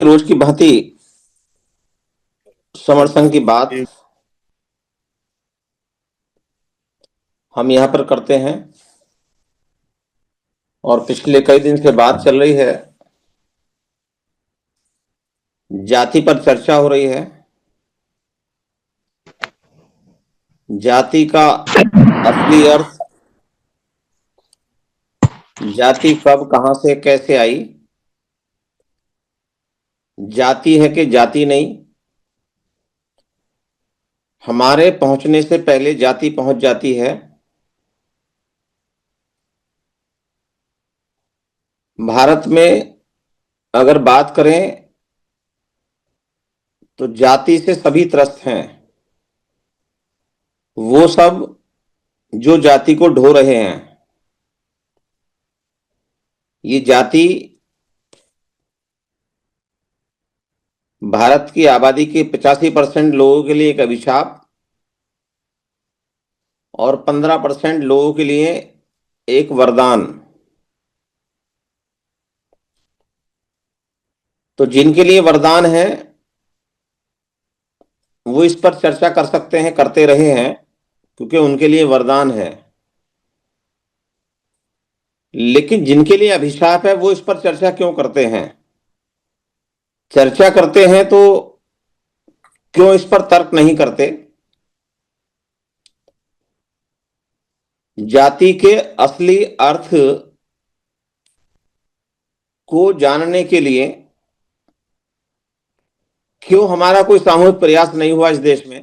रोज की भांति समर्थन की बात हम यहाँ पर करते हैं और पिछले कई दिन से बात चल रही है, जाति पर चर्चा हो रही है। जाति का असली अर्थ, जाति कब कहां से कैसे आई, जाति है कि जाति नहीं, हमारे पहुंचने से पहले जाति पहुंच जाती है। भारत में अगर बात करें तो जाति से सभी त्रस्त हैं, वो सब जो जाति को ढो रहे हैं। ये जाति भारत की आबादी के 85% लोगों के लिए एक अभिशाप और 15% लोगों के लिए एक वरदान। तो जिनके लिए वरदान है वो इस पर चर्चा कर सकते हैं, करते रहे हैं, क्योंकि उनके लिए वरदान है। लेकिन जिनके लिए अभिशाप है वो इस पर चर्चा क्यों करते हैं? चर्चा करते हैं तो क्यों इस पर तर्क नहीं करते? जाति के असली अर्थ को जानने के लिए क्यों हमारा कोई सामूहिक प्रयास नहीं हुआ इस देश में?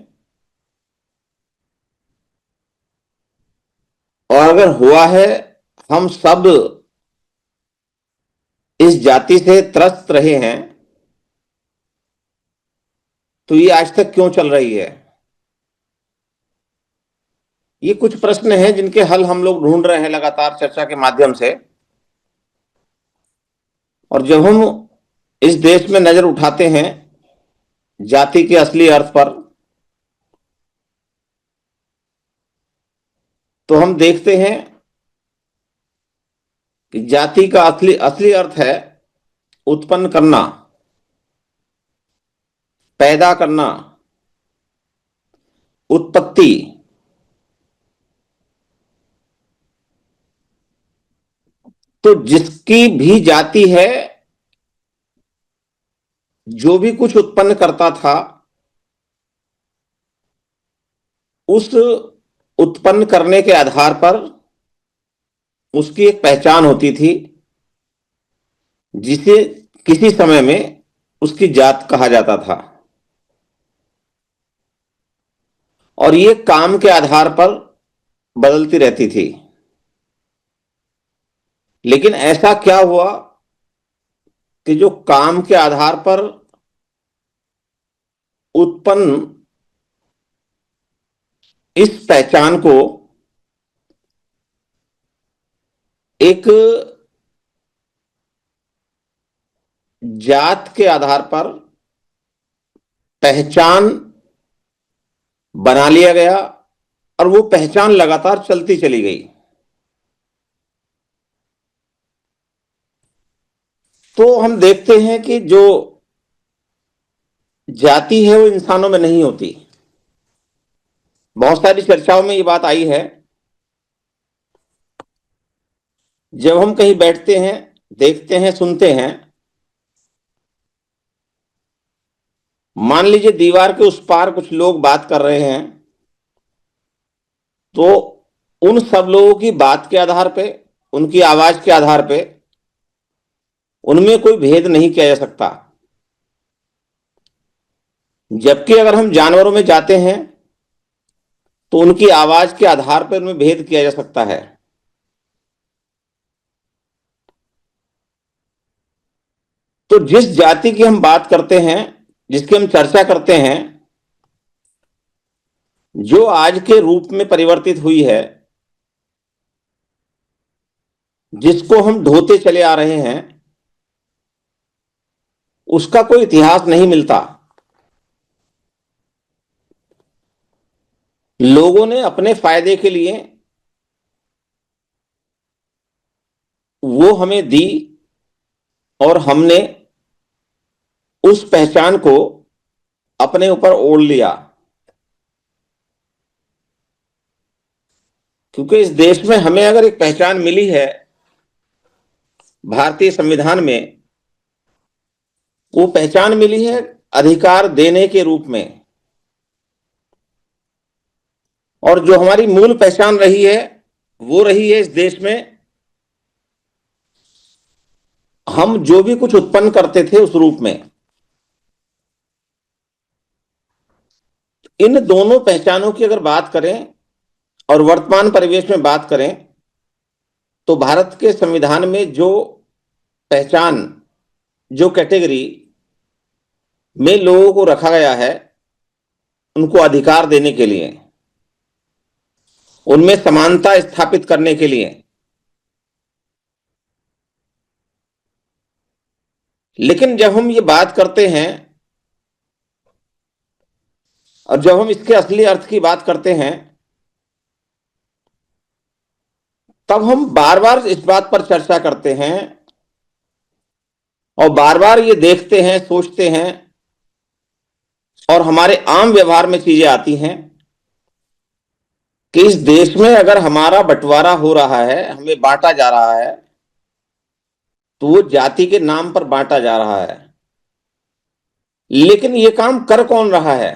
और अगर हुआ है, हम सब इस जाति से त्रस्त रहे हैं, तो ये आज तक क्यों चल रही है? ये कुछ प्रश्न हैं जिनके हल हम लोग ढूंढ रहे हैं लगातार चर्चा के माध्यम से। और जब हम इस देश में नजर उठाते हैं जाति के असली अर्थ पर, तो हम देखते हैं कि जाति का असली असली अर्थ है उत्पन्न करना, पैदा करना, उत्पत्ति। तो जिसकी भी जाति है, जो भी कुछ उत्पन्न करता था, उस उत्पन्न करने के आधार पर उसकी एक पहचान होती थी, जिसे किसी समय में उसकी जात कहा जाता था। और ये काम के आधार पर बदलती रहती थी। लेकिन ऐसा क्या हुआ कि जो काम के आधार पर उत्पन्न इस पहचान को एक जात के आधार पर पहचान बना लिया गया, और वो पहचान लगातार चलती चली गई। तो हम देखते हैं कि जो जाति है वो इंसानों में नहीं होती। बहुत सारी चर्चाओं में ये बात आई है। जब हम कहीं बैठते हैं, देखते हैं, सुनते हैं, मान लीजिए दीवार के उस पार कुछ लोग बात कर रहे हैं, तो उन सब लोगों की बात के आधार पे, उनकी आवाज के आधार पे, उनमें कोई भेद नहीं किया जा सकता। जबकि अगर हम जानवरों में जाते हैं तो उनकी आवाज के आधार पर उनमें भेद किया जा सकता है। तो जिस जाति की हम बात करते हैं, जिसकी हम चर्चा करते हैं, जो आज के रूप में परिवर्तित हुई है, जिसको हम ढोते चले आ रहे हैं, उसका कोई इतिहास नहीं मिलता। लोगों ने अपने फायदे के लिए वो हमें दी, और हमने उस पहचान को अपने ऊपर ओढ़ लिया, क्योंकि इस देश में हमें अगर एक पहचान मिली है भारतीय संविधान में, वो पहचान मिली है अधिकार देने के रूप में। और जो हमारी मूल पहचान रही है वो रही है इस देश में हम जो भी कुछ उत्पन्न करते थे उस रूप में। इन दोनों पहचानों की अगर बात करें और वर्तमान परिवेश में बात करें, तो भारत के संविधान में जो पहचान, जो कैटेगरी में लोगों को रखा गया है उनको अधिकार देने के लिए, उनमें समानता स्थापित करने के लिए, लेकिन जब हम ये बात करते हैं और जब हम इसके असली अर्थ की बात करते हैं, तब हम बार बार इस बात पर चर्चा करते हैं और बार बार ये देखते हैं, सोचते हैं और हमारे आम व्यवहार में चीजें आती हैं कि इस देश में अगर हमारा बंटवारा हो रहा है, हमें बांटा जा रहा है, तो वो जाति के नाम पर बांटा जा रहा है। लेकिन ये काम कर कौन रहा है?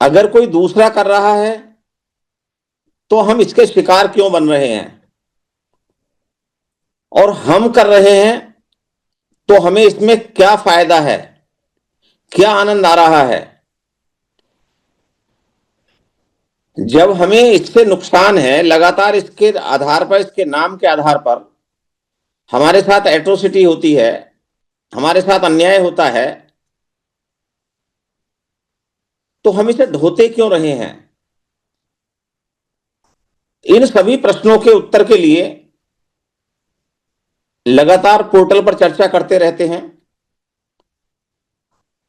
अगर कोई दूसरा कर रहा है तो हम इसके शिकार क्यों बन रहे हैं? और हम कर रहे हैं तो हमें इसमें क्या फायदा है, क्या आनंद आ रहा है? जब हमें इससे नुकसान है, लगातार इसके आधार पर, इसके नाम के आधार पर हमारे साथ एट्रोसिटी होती है, हमारे साथ अन्याय होता है, तो हम इसे ढोते क्यों रहे हैं? इन सभी प्रश्नों के उत्तर के लिए लगातार पोर्टल पर चर्चा करते रहते हैं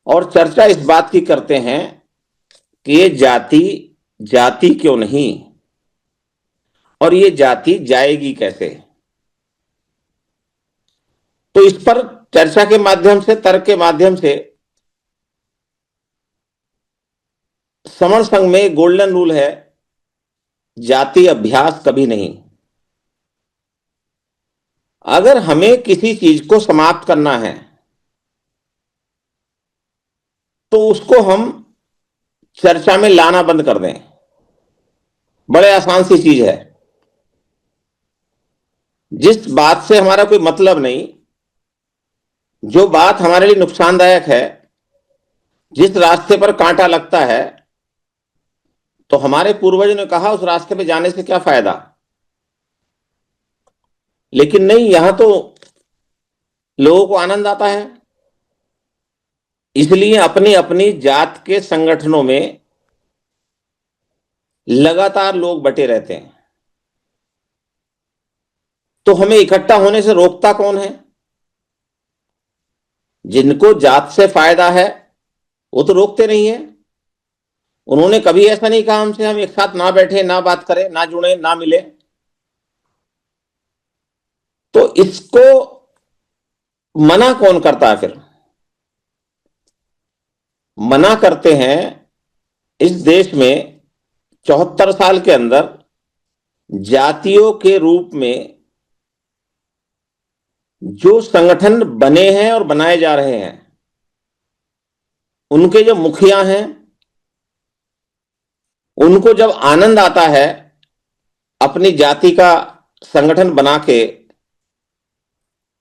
और चर्चा इस बात की करते हैं कि ये जाति जाति क्यों नहीं और ये जाति जाएगी कैसे। तो इस पर चर्चा के माध्यम से, तर्क के माध्यम से समर संघ में गोल्डन रूल है, जाति अभ्यास कभी नहीं। अगर हमें किसी चीज को समाप्त करना है तो उसको हम चर्चा में लाना बंद कर दें। बड़े आसान सी चीज है। जिस बात से हमारा कोई मतलब नहीं, जो बात हमारे लिए नुकसानदायक है, जिस रास्ते पर कांटा लगता है, तो हमारे पूर्वजों ने कहा उस रास्ते पे जाने से क्या फायदा। लेकिन नहीं, यहां तो लोगों को आनंद आता है, इसलिए अपनी अपनी जात के संगठनों में लगातार लोग बटे रहते हैं। तो हमें इकट्ठा होने से रोकता कौन है? जिनको जात से फायदा है वो तो रोकते नहीं है। उन्होंने कभी ऐसा नहीं कहा हमसे हम एक साथ ना बैठे, ना बात करें, ना जुड़े, ना मिले। तो इसको मना कौन करता है? फिर मना करते हैं इस देश में 74 साल के अंदर जातियों के रूप में जो संगठन बने हैं और बनाए जा रहे हैं, उनके जो मुखिया हैं, उनको जब आनंद आता है अपनी जाति का संगठन बना के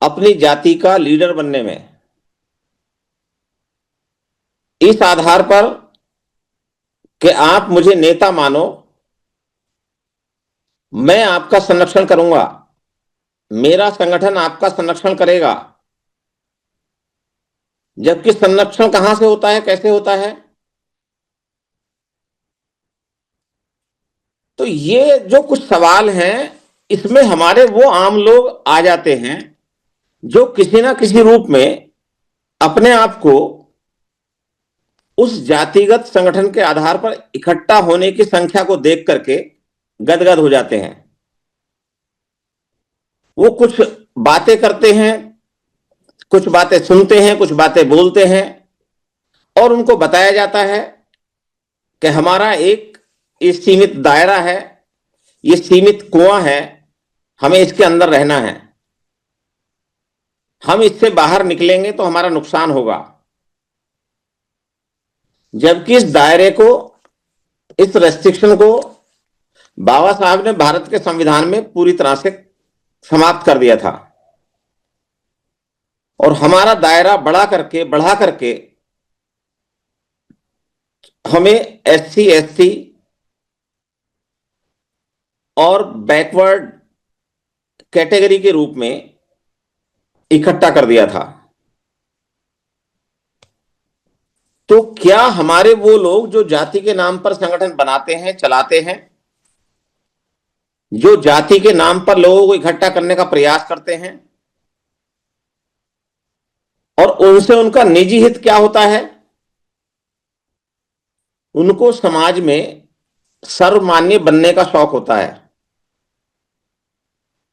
अपनी जाति का लीडर बनने में, इस आधार पर कि आप मुझे नेता मानो, मैं आपका संरक्षण करूंगा, मेरा संगठन आपका संरक्षण करेगा। जबकि संरक्षण कहां से होता है, कैसे होता है? तो ये जो कुछ सवाल हैं, इसमें हमारे वो आम लोग आ जाते हैं जो किसी ना किसी रूप में अपने आप को उस जातिगत संगठन के आधार पर इकट्ठा होने की संख्या को देख करके गदगद हो जाते हैं। वो कुछ बातें करते हैं, कुछ बातें सुनते हैं, कुछ बातें बोलते हैं, और उनको बताया जाता है कि हमारा एक ये सीमित दायरा है, ये सीमित कुआं है, हमें इसके अंदर रहना है, हम इससे बाहर निकलेंगे तो हमारा नुकसान होगा। जबकि इस दायरे को, इस रेस्ट्रिक्शन को बाबा साहब ने भारत के संविधान में पूरी तरह से समाप्त कर दिया था, और हमारा दायरा बढ़ा करके हमें एससी, एसटी और बैकवर्ड कैटेगरी के रूप में इकट्ठा कर दिया था। तो क्या हमारे वो लोग जो जाति के नाम पर संगठन बनाते हैं, चलाते हैं, जो जाति के नाम पर लोगों को इकट्ठा करने का प्रयास करते हैं, और उनसे उनका निजी हित क्या होता है? उनको समाज में सर्वमान्य बनने का शौक होता है।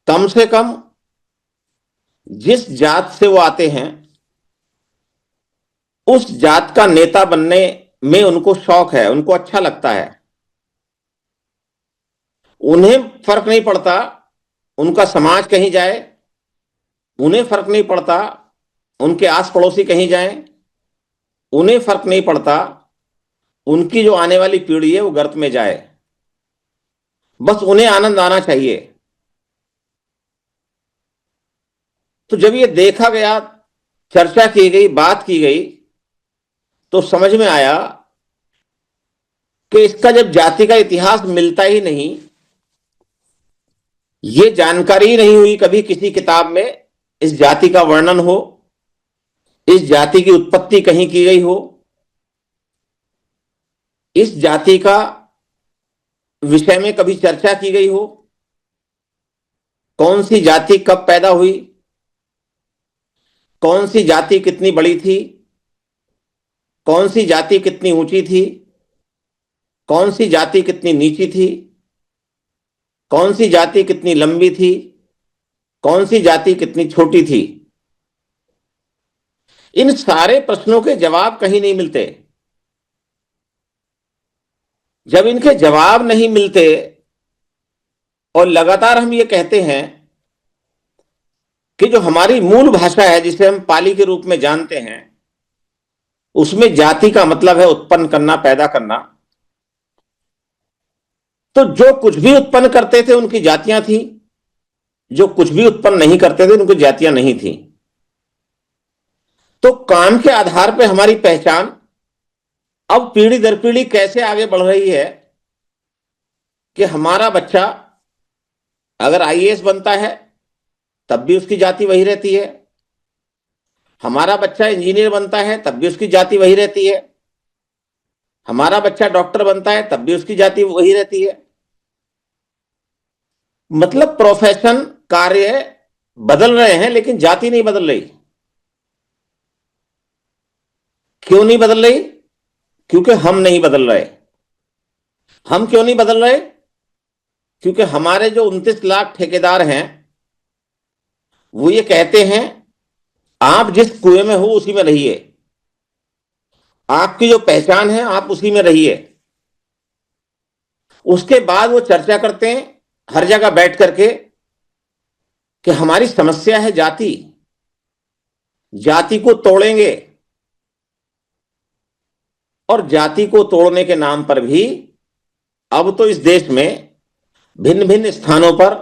कम से कम जिस जात से वो आते हैं उस जात का नेता बनने में उनको शौक है, उनको अच्छा लगता है। उन्हें फर्क नहीं पड़ता उनका समाज कहीं जाए, उन्हें फर्क नहीं पड़ता उनके आस पड़ोसी कहीं जाएं, उन्हें फर्क नहीं पड़ता उनकी जो आने वाली पीढ़ी है वो गर्त में जाए, बस उन्हें आनंद आना चाहिए। तो जब ये देखा गया, चर्चा की गई, बात की गई, तो समझ में आया कि इसका जब जाति का इतिहास मिलता ही नहीं, ये जानकारी ही नहीं हुई कभी किसी किताब में इस जाति का वर्णन हो, इस जाति की उत्पत्ति कहीं की गई हो, इस जाति का विषय में कभी चर्चा की गई हो, कौन सी जाति कब पैदा हुई, कौन सी जाति कितनी बड़ी थी, कौन सी जाति कितनी ऊंची थी, कौन सी जाति कितनी नीची थी, कौन सी जाति कितनी लंबी थी, कौन सी जाति कितनी छोटी थी। इन सारे प्रश्नों के जवाब कहीं नहीं मिलते। जब इनके जवाब नहीं मिलते और लगातार हम ये कहते हैं कि जो हमारी मूल भाषा है, जिसे हम पाली के रूप में जानते हैं, उसमें जाति का मतलब है उत्पन्न करना, पैदा करना, तो जो कुछ भी उत्पन्न करते थे उनकी जातियां थी, जो कुछ भी उत्पन्न नहीं करते थे उनकी जातियां नहीं थी। तो काम के आधार पर हमारी पहचान अब पीढ़ी दर पीढ़ी कैसे आगे बढ़ रही है कि हमारा बच्चा अगर आईएएस बनता है तब भी उसकी जाति वही रहती है, हमारा बच्चा इंजीनियर बनता है तब भी उसकी जाति वही रहती है, हमारा बच्चा डॉक्टर बनता है तब भी उसकी जाति वही रहती है। मतलब प्रोफेशन, कार्य बदल रहे हैं लेकिन जाति नहीं बदल रही। क्यों नहीं बदल रही? क्योंकि हम नहीं बदल रहे। हम क्यों नहीं बदल रहे? क्योंकि हमारे जो 29 लाख ठेकेदार हैं वो ये कहते हैं आप जिस कुएं में हो उसी में रहिए, आपकी जो पहचान है आप उसी में रहिए। उसके बाद वो चर्चा करते हैं हर जगह बैठ करके कि हमारी समस्या है जाति, जाति को तोड़ेंगे। और जाति को तोड़ने के नाम पर भी अब तो इस देश में भिन्न भिन्न स्थानों पर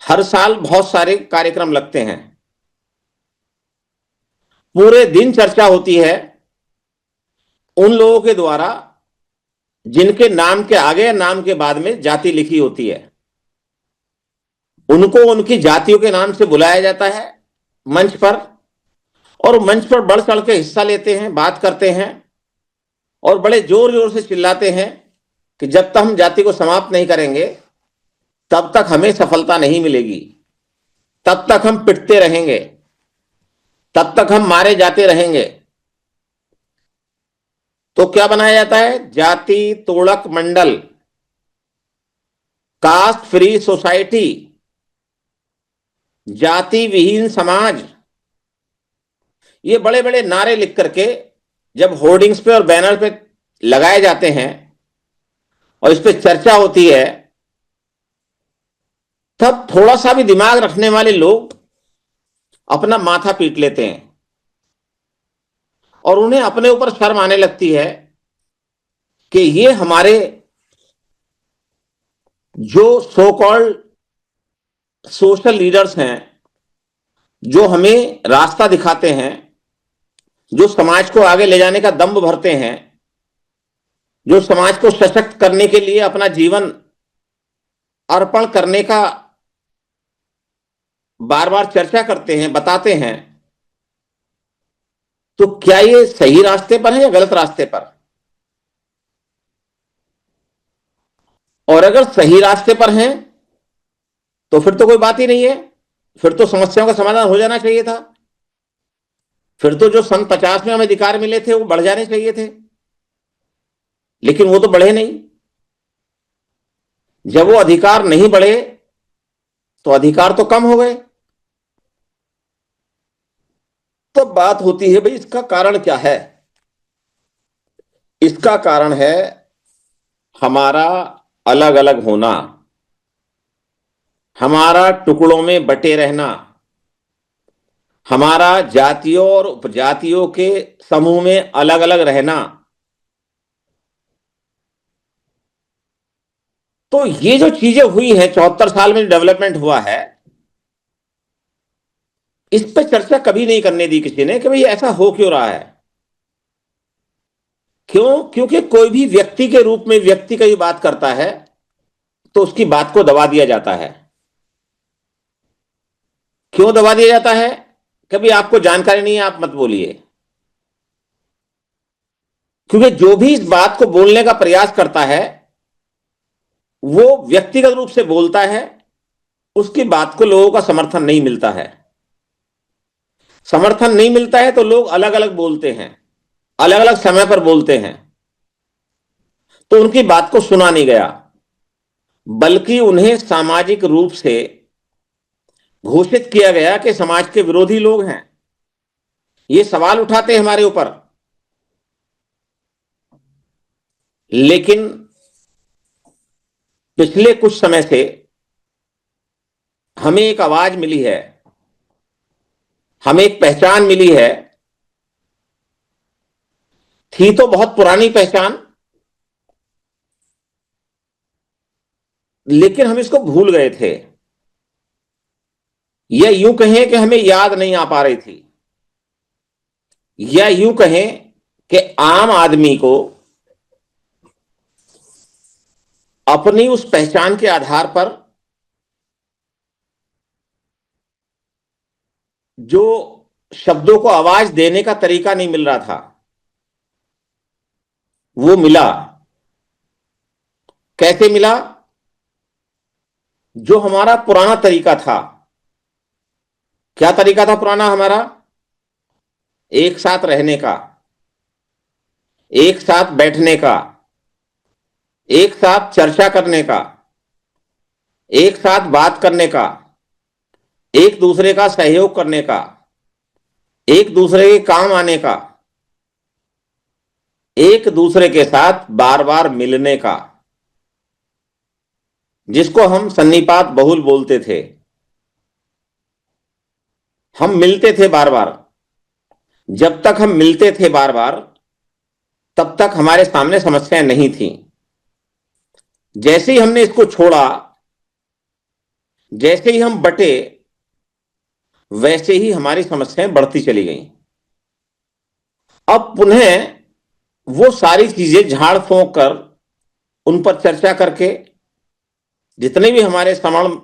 हर साल बहुत सारे कार्यक्रम लगते हैं, पूरे दिन चर्चा होती है उन लोगों के द्वारा जिनके नाम के आगे या नाम के बाद में जाति लिखी होती है। उनको उनकी जातियों के नाम से बुलाया जाता है मंच पर, और मंच पर बढ़ चढ़ के हिस्सा लेते हैं, बात करते हैं और बड़े जोर जोर से चिल्लाते हैं कि जब तक हम जाति को समाप्त नहीं करेंगे तब तक हमें सफलता नहीं मिलेगी, तब तक हम पिटते रहेंगे, तब तक हम मारे जाते रहेंगे। तो क्या बनाया जाता है? जाति तोड़क मंडल, कास्ट फ्री सोसाइटी, जाति विहीन समाज, ये बड़े बड़े नारे लिख करके जब होर्डिंग्स पे और बैनर पे लगाए जाते हैं और इस पे चर्चा होती है, तब थोड़ा सा भी दिमाग रखने वाले लोग अपना माथा पीट लेते हैं और उन्हें अपने ऊपर शर्म आने लगती है कि ये हमारे जो सो कॉल्ड सोशल लीडर्स हैं, जो हमें रास्ता दिखाते हैं, जो समाज को आगे ले जाने का दम्भ भरते हैं, जो समाज को सशक्त करने के लिए अपना जीवन अर्पण करने का बार बार चर्चा करते हैं, बताते हैं, तो क्या ये सही रास्ते पर है या गलत रास्ते पर? और अगर सही रास्ते पर हैं तो फिर तो कोई बात ही नहीं है, फिर तो समस्याओं का समाधान हो जाना चाहिए था। फिर तो जो सन 50 में हमें अधिकार मिले थे वो बढ़ जाने चाहिए थे, लेकिन वो तो बढ़े नहीं। जब वो अधिकार नहीं बढ़े तो अधिकार तो कम हो गए। तो बात होती है भाई, इसका कारण क्या है? इसका कारण है हमारा अलग अलग होना, हमारा टुकड़ों में बटे रहना, हमारा जातियों और उपजातियों के समूह में अलग अलग रहना। तो ये जो चीजें हुई हैं, 74 साल में डेवलपमेंट हुआ है, इस पर चर्चा कभी नहीं करने दी किसी ने कि भाई ऐसा हो क्यों रहा है। क्यों? क्योंकि कोई भी व्यक्ति के रूप में व्यक्ति कई बात करता है तो उसकी बात को दबा दिया जाता है। क्यों दबा दिया जाता है? कभी आपको जानकारी नहीं है, आप मत बोलिए। क्योंकि जो भी इस बात को बोलने का प्रयास करता है वो व्यक्तिगत रूप से बोलता है, उसकी बात को लोगों का समर्थन नहीं मिलता है। समर्थन नहीं मिलता है तो लोग अलग अलग बोलते हैं, अलग अलग समय पर बोलते हैं, तो उनकी बात को सुना नहीं गया, बल्कि उन्हें सामाजिक रूप से घोषित किया गया कि समाज के विरोधी लोग हैं, ये सवाल उठाते हैं हमारे ऊपर। लेकिन पिछले कुछ समय से हमें एक आवाज मिली है, हमें एक पहचान मिली है। थी तो बहुत पुरानी पहचान, लेकिन हम इसको भूल गए थे, या यूं कहें कि हमें याद नहीं आ पा रही थी, या यूं कहें कि आम आदमी को अपनी उस पहचान के आधार पर जो शब्दों को आवाज देने का तरीका नहीं मिल रहा था, वो मिला। कैसे मिला? जो हमारा पुराना तरीका था। क्या तरीका था पुराना हमारा? एक साथ रहने का, एक साथ बैठने का, एक साथ चर्चा करने का, एक साथ बात करने का, एक दूसरे का सहयोग करने का, एक दूसरे के काम आने का, एक दूसरे के साथ बार बार मिलने का, जिसको हम सन्निपात बहुल बोलते थे। हम मिलते थे बार बार। जब तक हम मिलते थे बार बार, तब तक हमारे सामने समस्याएं नहीं थी। जैसे ही हमने इसको छोड़ा, जैसे ही हम बटे, वैसे ही हमारी समस्याएं बढ़ती चली गई। अब पुनः वो सारी चीजें झाड़ फूंक कर, उन पर चर्चा करके, जितने भी हमारे समण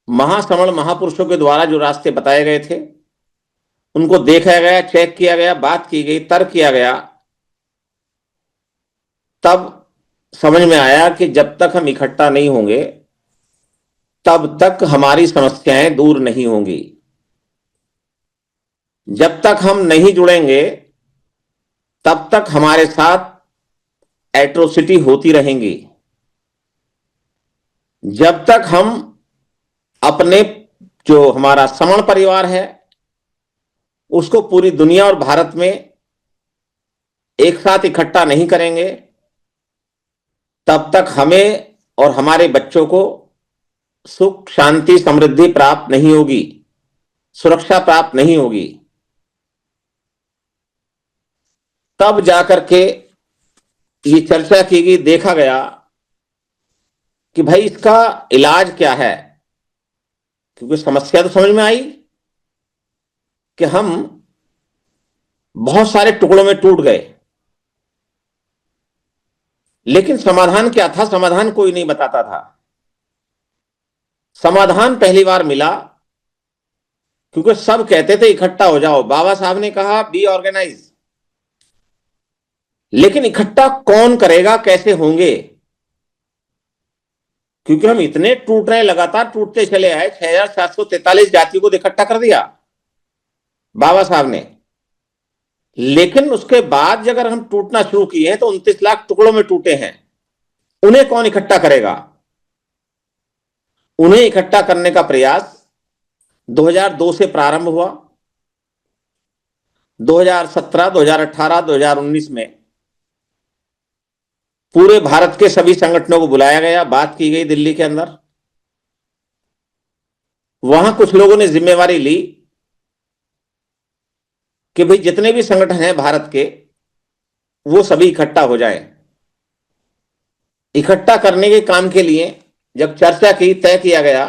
महासमण महापुरुषों के द्वारा जो रास्ते बताए गए थे, उनको देखा गया, चेक किया गया, बात की गई, तर्क किया गया, तब समझ में आया कि जब तक हम इकट्ठा नहीं होंगे तब तक हमारी समस्याएं दूर नहीं होंगी। जब तक हम नहीं जुड़ेंगे तब तक हमारे साथ एट्रोसिटी होती रहेंगी। जब तक हम अपने जो हमारा समण परिवार है उसको पूरी दुनिया और भारत में एक साथ इकट्ठा नहीं करेंगे, तब तक हमें और हमारे बच्चों को सुख, शांति, समृद्धि प्राप्त नहीं होगी, सुरक्षा प्राप्त नहीं होगी। तब जाकर के ये चर्चा की गई, देखा गया कि भाई इसका इलाज क्या है। क्योंकि समस्या तो समझ में आई कि हम बहुत सारे टुकड़ों में टूट गए, लेकिन समाधान क्या था? समाधान कोई नहीं बताता था। समाधान पहली बार मिला क्योंकि सब कहते थे इकट्ठा हो जाओ। बाबा साहब ने कहा बी ऑर्गेनाइज, लेकिन इकट्ठा कौन करेगा, कैसे होंगे? क्योंकि हम इतने टूट रहे, लगातार टूटते चले आए। 6743 जातियों को इकट्ठा कर दिया बाबा साहब ने, लेकिन उसके बाद अगर हम टूटना शुरू किए हैं तो 29 लाख टुकड़ों में टूटे हैं। उन्हें कौन इकट्ठा करेगा? उन्हें इकट्ठा करने का प्रयास 2002 से प्रारंभ हुआ। 2017, 2018, 2019 में पूरे भारत के सभी संगठनों को बुलाया गया, बात की गई दिल्ली के अंदर। वहां कुछ लोगों ने जिम्मेवारी ली कि भाई जितने भी संगठन हैं भारत के, वो सभी इकट्ठा हो जाएं। इकट्ठा करने के काम के लिए जब चर्चा की, तय किया गया,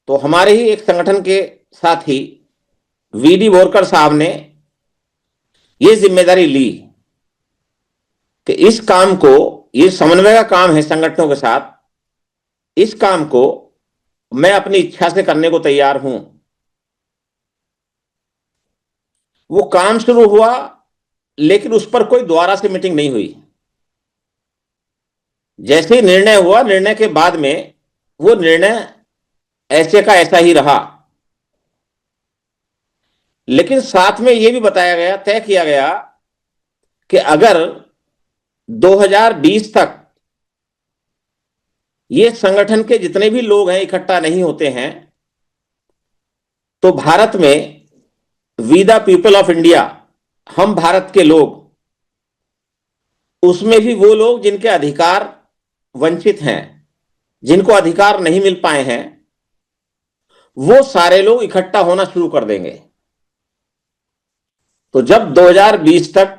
तो हमारे ही एक संगठन के साथी वीडी बोरकर साहब ने यह जिम्मेदारी ली कि इस काम को, ये समन्वय का काम है संगठनों के साथ, इस काम को मैं अपनी इच्छा से करने को तैयार हूं। वो काम शुरू हुआ, लेकिन उस पर कोई दोबारा से मीटिंग नहीं हुई। जैसे ही निर्णय हुआ, निर्णय के बाद में वो निर्णय ऐसे का ऐसा ही रहा। लेकिन साथ में यह भी बताया गया, तय किया गया कि अगर 2020 तक ये संगठन के जितने भी लोग हैं इकट्ठा नहीं होते हैं, तो भारत में we the people of India, हम भारत के लोग, उसमें भी वो लोग जिनके अधिकार वंचित हैं, जिनको अधिकार नहीं मिल पाए हैं, वो सारे लोग इकट्ठा होना शुरू कर देंगे। तो जब 2020 तक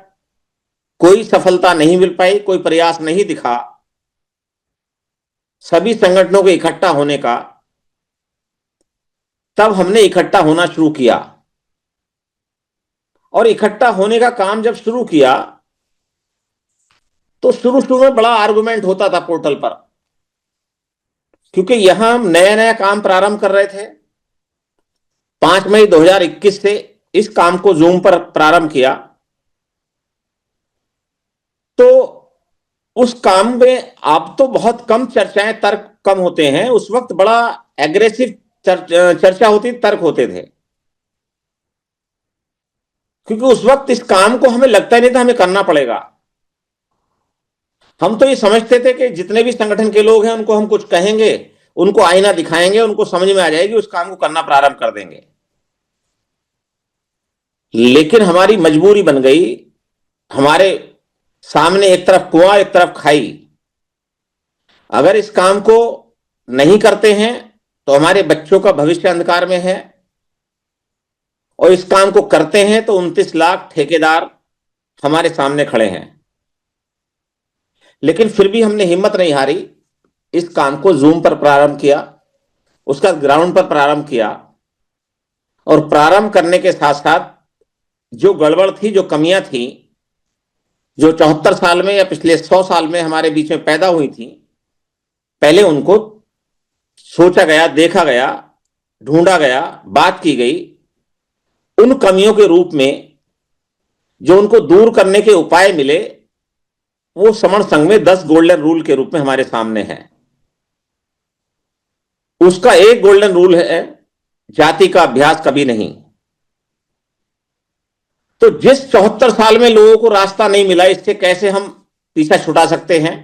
कोई सफलता नहीं मिल पाई, कोई प्रयास नहीं दिखा सभी संगठनों के इकट्ठा होने का, तब हमने इकट्ठा होना शुरू किया। और इकट्ठा होने का काम जब शुरू किया, तो शुरू शुरू में बड़ा आर्गुमेंट होता था पोर्टल पर, क्योंकि यहां हम नया नया काम प्रारंभ कर रहे थे। 5 मई 2021 से इस काम को जूम पर प्रारंभ किया, तो उस काम में अब तो बहुत कम चर्चाएं, तर्क कम होते हैं। उस वक्त बड़ा एग्रेसिव चर्चा होती, तर्क होते थे, क्योंकि उस वक्त इस काम को हमें लगता ही नहीं था हमें करना पड़ेगा। हम तो ये समझते थे कि जितने भी संगठन के लोग हैं उनको हम कुछ कहेंगे, उनको आईना दिखाएंगे, उनको समझ में आ जाएगी, उस काम को करना प्रारंभ कर देंगे। लेकिन हमारी मजबूरी बन गई, हमारे सामने एक तरफ कुआं, एक तरफ खाई। अगर इस काम को नहीं करते हैं तो हमारे बच्चों का भविष्य अंधकार में है, और इस काम को करते हैं तो 29 लाख ठेकेदार हमारे सामने खड़े हैं। लेकिन फिर भी हमने हिम्मत नहीं हारी, इस काम को जूम पर प्रारंभ किया, उसका ग्राउंड पर प्रारंभ किया। और प्रारंभ करने के साथ साथ जो गड़बड़ थी, जो कमियां थी, जो 74 साल में या पिछले 100 साल में हमारे बीच में पैदा हुई थी, पहले उनको सोचा गया, देखा गया, ढूंढा गया, बात की गई। उन कमियों के रूप में जो उनको दूर करने के उपाय मिले, वो समण संघ में 10 गोल्डन रूल के रूप में हमारे सामने है। उसका एक गोल्डन रूल है, जाति का अभ्यास कभी नहीं। तो जिस 74 साल में लोगों को रास्ता नहीं मिला, इससे कैसे हम पीछा छुड़ा सकते हैं?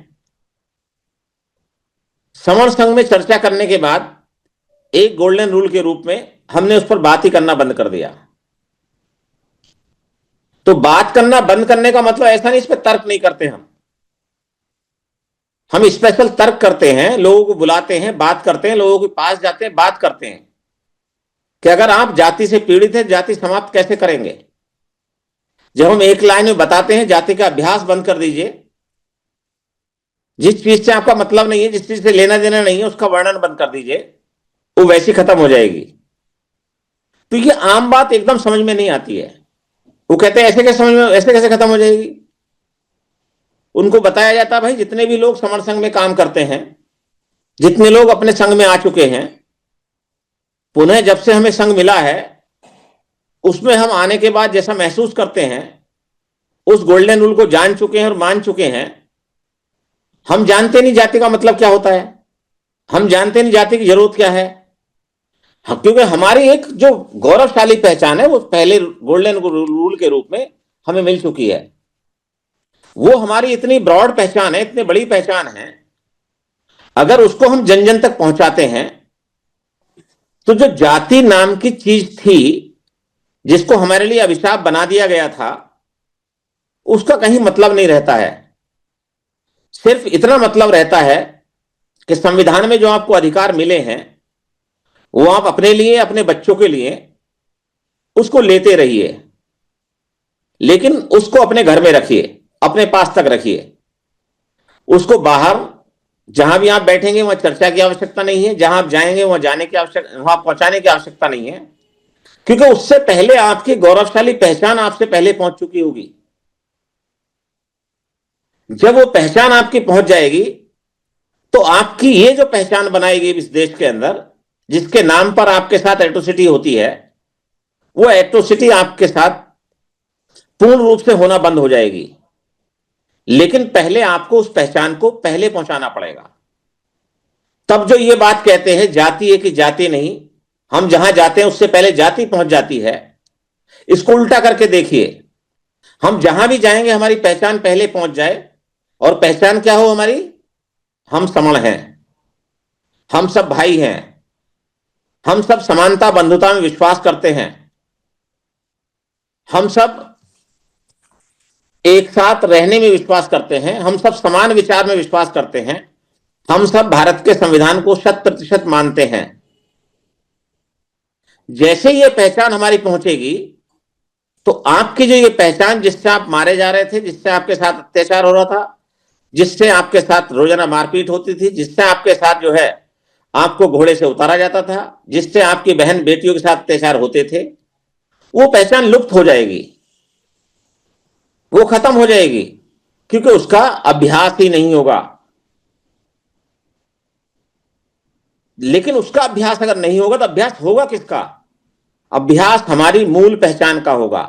समण संघ में चर्चा करने के बाद एक गोल्डन रूल के रूप में हमने उस पर बात ही करना बंद कर दिया। तो बात करना बंद करने का मतलब ऐसा नहीं इस पर तर्क नहीं करते हम स्पेशल तर्क करते हैं, लोगों को बुलाते हैं, बात करते हैं, लोगों के पास जाते हैं, बात करते हैं कि अगर आप जाति से पीड़ित हैं, जाति समाप्त कैसे करेंगे। जब हम एक लाइन में बताते हैं जाति का अभ्यास बंद कर दीजिए, जिस चीज से आपका मतलब नहीं है, जिस चीज से लेना देना नहीं है, उसका वर्णन बंद कर दीजिए, वो वैसी खत्म हो जाएगी। तो ये आम बात एकदम समझ में नहीं आती है। वो कहते हैं ऐसे कैसे समझ में, ऐसे कैसे खत्म हो जाएगी। उनको बताया जाता है भाई जितने भी लोग समर संघ में काम करते हैं, जितने लोग अपने संघ में आ चुके हैं, पुनः जब से हमें संघ मिला है उसमें हम आने के बाद जैसा महसूस करते हैं, उस गोल्डन रूल को जान चुके हैं और मान चुके हैं। हम जानते नहीं जाति का मतलब क्या होता है, हम जानते नहीं जाति की जरूरत क्या है। क्योंकि हमारी एक जो गौरवशाली पहचान है वो पहले गोल्डन रूल के रूप में हमें मिल चुकी है। वो हमारी इतनी ब्रॉड पहचान है, इतनी बड़ी पहचान है, अगर उसको हम जन जन तक पहुंचाते हैं तो जो जाति नाम की चीज थी जिसको हमारे लिए अभिशाप बना दिया गया था, उसका कहीं मतलब नहीं रहता है। सिर्फ इतना मतलब रहता है कि संविधान में जो आपको अधिकार मिले हैं वो आप अपने लिए, अपने बच्चों के लिए उसको लेते रहिए, लेकिन उसको अपने घर में रखिए, अपने पास तक रखिए। उसको बाहर जहां भी आप बैठेंगे वहां चर्चा की आवश्यकता नहीं है, जहां आप जाएंगे वहां जाने की आवश्यकता, वहां पहुंचाने की आवश्यकता नहीं है, क्योंकि उससे पहले आपकी गौरवशाली पहचान आपसे पहले पहुंच चुकी होगी। जब वो पहचान आपकी पहुंच जाएगी तो आपकी ये जो पहचान बनाएगी इस देश के अंदर, जिसके नाम पर आपके साथ एट्रोसिटी होती है, वो एट्रोसिटी आपके साथ पूर्ण रूप से होना बंद हो जाएगी। लेकिन पहले आपको उस पहचान को पहले पहुंचाना पड़ेगा। तब जो ये बात कहते हैं जाति है कि जाति नहीं, हम जहां जाते हैं उससे पहले जाति पहुंच जाती है, इसको उल्टा करके देखिए। हम जहां भी जाएंगे हमारी पहचान पहले पहुंच जाए, और पहचान क्या हो हमारी, हम समण हैं, हम सब भाई हैं, हम सब समानता बंधुता में विश्वास करते हैं, हम सब एक साथ रहने में विश्वास करते हैं, हम सब समान विचार में विश्वास करते हैं, हम सब भारत के संविधान को 100% मानते हैं। जैसे ये पहचान हमारी पहुंचेगी तो आपकी जो ये पहचान, जिससे आप मारे जा रहे थे, जिससे आपके साथ अत्याचार हो रहा था, जिससे आपके साथ रोजाना मारपीट होती थी, जिससे आपके साथ जो है आपको घोड़े से उतारा जाता था, जिससे आपकी बहन बेटियों के साथ अत्याचार होते थे, वो पहचान लुप्त हो जाएगी, वो खत्म हो जाएगी, क्योंकि उसका अभ्यास ही नहीं होगा। लेकिन उसका अभ्यास अगर नहीं होगा तो अभ्यास होगा किसका? अभ्यास हमारी मूल पहचान का होगा।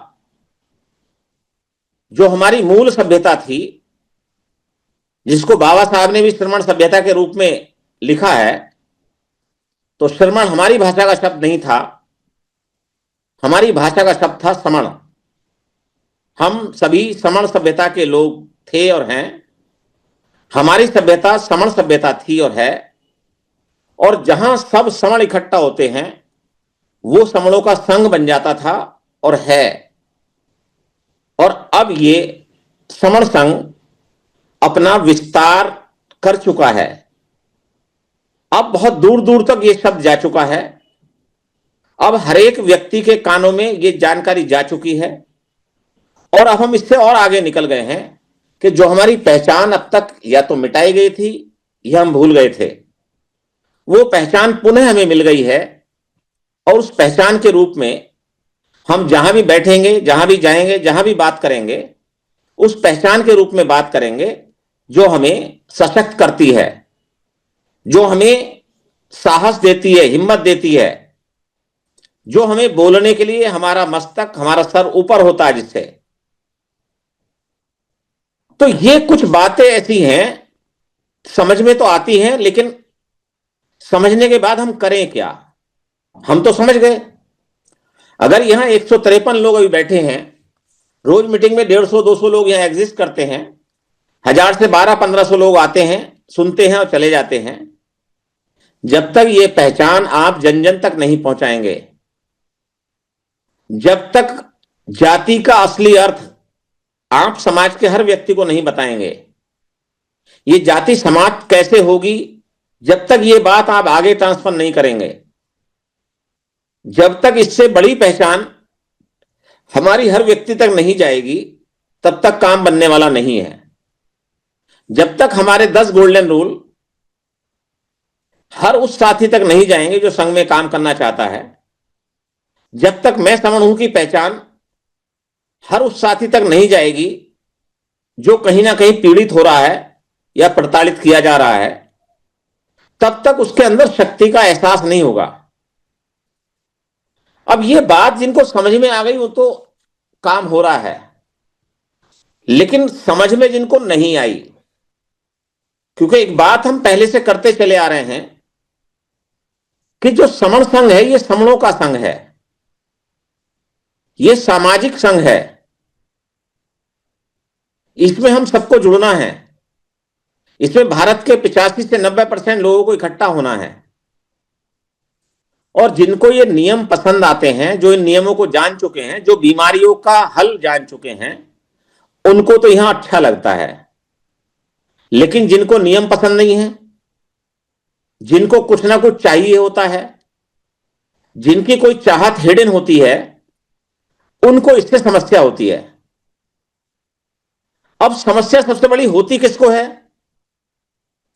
जो हमारी मूल सभ्यता थी, जिसको बाबा साहब ने भी श्रमण सभ्यता के रूप में लिखा है, तो श्रमण हमारी भाषा का शब्द नहीं था, हमारी भाषा का शब्द था समण। हम सभी समण सभ्यता के लोग थे और हैं। हमारी सभ्यता समण सभ्यता थी और है, और जहां सब समण इकट्ठा होते हैं वो समणों का संघ बन जाता था और है। और अब ये समण संघ अपना विस्तार कर चुका है, अब बहुत दूर दूर तक ये शब्द जा चुका है, अब हर एक व्यक्ति के कानों में ये जानकारी जा चुकी है, और अब हम इससे और आगे निकल गए हैं कि जो हमारी पहचान अब तक या तो मिटाई गई थी या हम भूल गए थे, वो पहचान पुनः हमें मिल गई है। और उस पहचान के रूप में हम जहां भी बैठेंगे, जहां भी जाएंगे, जहां भी बात करेंगे, उस पहचान के रूप में बात करेंगे जो हमें सशक्त करती है, जो हमें साहस देती है, हिम्मत देती है, जो हमें बोलने के लिए हमारा मस्तक, हमारा सर ऊपर होता है जिससे। तो ये कुछ बातें ऐसी हैं, समझ में तो आती हैं, लेकिन समझने के बाद हम करें क्या? हम तो समझ गए। अगर यहां 153 लोग अभी बैठे हैं, रोज मीटिंग में 150-200 लोग यहां एग्जिस्ट करते हैं, 1000 से 1200-1500 लोग आते हैं, सुनते हैं और चले जाते हैं, जब तक ये पहचान आप जन जन तक नहीं पहुंचाएंगे, जब तक जाति का असली अर्थ आप समाज के हर व्यक्ति को नहीं बताएंगे, ये जाति समाप्त कैसे होगी, जब तक ये बात आप आगे ट्रांसफर नहीं करेंगे, जब तक इससे बड़ी पहचान हमारी हर व्यक्ति तक नहीं जाएगी, तब तक काम बनने वाला नहीं है। जब तक हमारे 10 गोल्डन रूल हर उस साथी तक नहीं जाएंगे जो संघ में काम करना चाहता है, जब तक मैं समण हूं की पहचान हर उस साथी तक नहीं जाएगी जो कहीं ना कहीं पीड़ित हो रहा है या प्रताड़ित किया जा रहा है, तब तक उसके अंदर शक्ति का एहसास नहीं होगा। अब ये बात जिनको समझ में आ गई वो तो काम हो रहा है, लेकिन समझ में जिनको नहीं आई, क्योंकि एक बात हम पहले से करते चले आ रहे हैं कि जो समण संघ है ये समणों का संघ है, ये सामाजिक संघ है, इसमें हम सबको जुड़ना है, इसमें भारत के 85 से 90% लोगों को इकट्ठा होना है। और जिनको ये नियम पसंद आते हैं, जो इन नियमों को जान चुके हैं, जो बीमारियों का हल जान चुके हैं, उनको तो यहां अच्छा लगता है। लेकिन जिनको नियम पसंद नहीं है, जिनको कुछ ना कुछ चाहिए होता है, जिनकी कोई चाहत हिडन होती है, उनको इससे समस्या होती है। अब समस्या सबसे बड़ी होती किसको है?